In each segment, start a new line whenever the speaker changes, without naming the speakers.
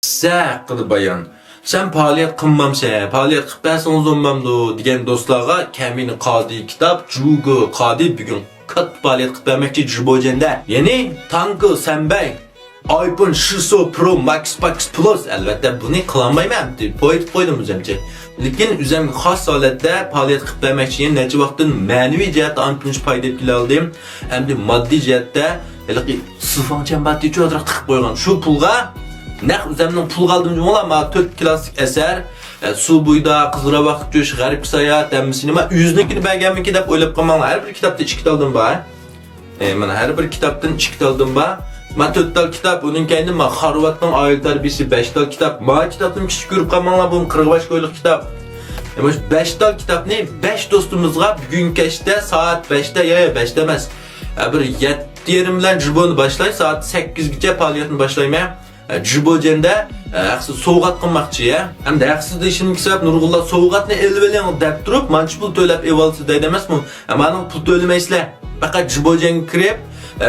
Size qılı bayan. Sen faaliyet qılmamsa, faaliyet qıp bəsiniz olmamdı degan do'stlarga Kamini Qadi kitap Jugo Qadi bugun kat faaliyet qıp vermekçi jibojenda. Yeni Tankı Senbey iPhone 6 Pro Max Plus elbette bunu qılanmayman deb qo'ydim o'zimcha. Lekin o'zimga xos holatda faaliyet qilib bermoqchi necha vaqtdan ma'naviy jihatda ancha foyda kelib oldim. Hamda moddiy jihatda sıfancan batı çoğarak tıkıp koygan şu pulga naq o'zimning pul qoldim ama 4 klassik eser su buyda qizira vaqt jo'sh g'arib sayat hammasini men yüznikini berganmiki deb o'ylab qolmanglar. Har bir kitobda 2 ta oldim bor. Mana har bir kitobdan 2 ta oldim bor. Men 4 ta kitap, uning kendi men Xorvatning oila tarbiyasi 5 ta kitap. Ma kitobni kichik ko'rib qolmanglar, bu 45 qo'ylik kitap. Ama 5 ta kitapni 5 do'stimizga bugun kechda soat 5da ya 5da emas. Bir 7:30 bilan jiboni boshlaydi, soat 8gacha faoliyatni boshlayman. Jibojenda aqsi sovg'at qilmoqchi ya. Hamda aqsida ishimga sabab Nurg'ullar sovg'atni elib oling deb turib, manchi pul to'lab evolsiz deydi emasmi? Mening pul to'lamaysizlar. Faqat jibojenga kirib,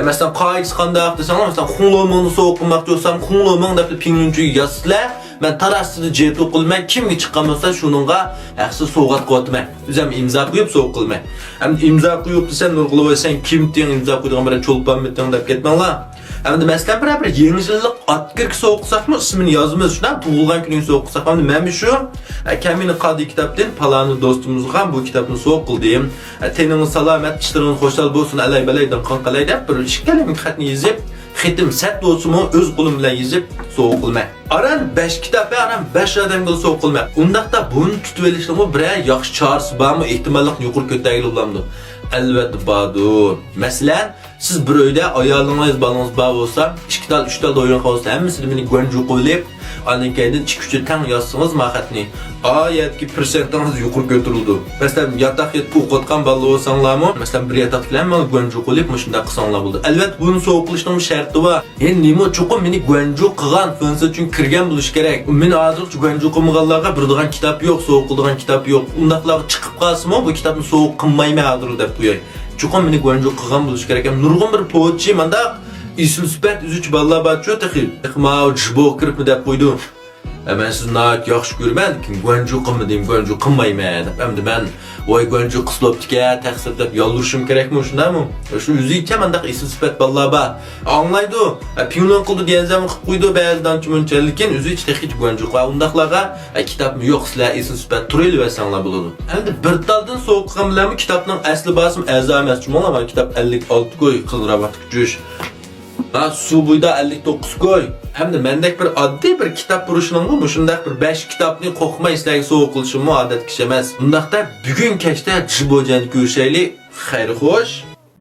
masalan, qoyis qandaq desanglar, masalan, xunlomingni sovuq qilmoqchi bo'lsam, xunloming deb pingunchiga yozsizlar. Ben tarasını ciheti okulmay, kimga chiqqan bo'lsa shuningga yaxshi sovg'at qilyapman. O'zim imzo qo'yib sovuq qilmay. Ham imzo qo'yib desam Nurg'ulova sen kimding imzo qo'ydigan bir cho'lpanmiting deb ketmanglar. Hamda masalan bir yengillik atkirk sovuq qilsakmi ismini yozamiz. Shundan tug'ilgan kuning sovuq qilsak ham men shu Kamini Qadi kitobdan palani do'stimizga ham bu kitobni sovuq qildim. Teningiz salomat, ishlaringiz xo'shal bo'lsin, alay balaydan qanqalay deb bir ishkalim xatni yozib Xetim set do'stumu o'z qo'lim bilan yozib sovuq qilma. Aran 5 kitap va aran 5 odamga sovuq qilma. Undaqda buni tutib olishni biror yaxshi chorasi bormi? Ehtimollik yuqori ko'tarilib olamdi. Albatta bordir. Masalan, siz bir uyda ayolingiz, bolangiz bor bo'lsa, 2 tal, 3 tal o'yin qolsa, hammasini meni g'anju qo'yib, ondan keyin 2-3 tang yozsangiz maqatni. Oyatki persentangiz yuqori ko'tarildi. Masalan, yotoq yetib o'qitgan bola bo'lsanglarmi, masalan, bir yotoq bilan men g'anju qo'yib, shunda qilsanglar bo'ldi. Albatta, buni sovuq qilishning sharti bor. Endi nima chuqur meni g'anju qilgan, funksiya uchun kirgan bo'lish kerak. Men hozircha g'anju qilmaganlarga birdigan kitap yo'q, sovuq qilgan kitap yo'q. Undaqlar chiqib qolsa-mu, bu kitobni sovuq qilmayman hozir deb qo'yay. Chuqur meni g'anju qilgan bo'lish kerak. Nurg'un bir poetchi menda isim sifat üzüç balla batçı texi. Mao jibo kiribmi deb qo'ydi. Ben siz nayet yaxshi ko'rman, lekin g'anju qilmadim, g'anju qilmayman deb. Endi men voy g'anju qisloptika, taqsir deb yolurishim kerakmi shundami? Shu o'zicha mendaq isim sifat balla ba. Anglaydi. Piyunon qildi deganda qilib qo'ydi ba'zidan chuncha, lekin o'zicha texi g'anju qilgan. Undaqlarga kitobmi yo'q, sizlar isim sifat turayli versanglar bo'ladi. Endi bir taldan so'q qilgan bilanmi kitobning asli bosim a'zo emas. Chunki kitap 56 qo'y qizravat kuch. Su buyda 59 koy. Hem de mendek bir addi bir kitap buruşunun mu? Şundaq bir 5 kitapni qo'rqmay sizlarga sovuq qilishim odat kishi emas. Bundaqda bugun kechda jibojani ko'rishaylik. Xayr xo'sh.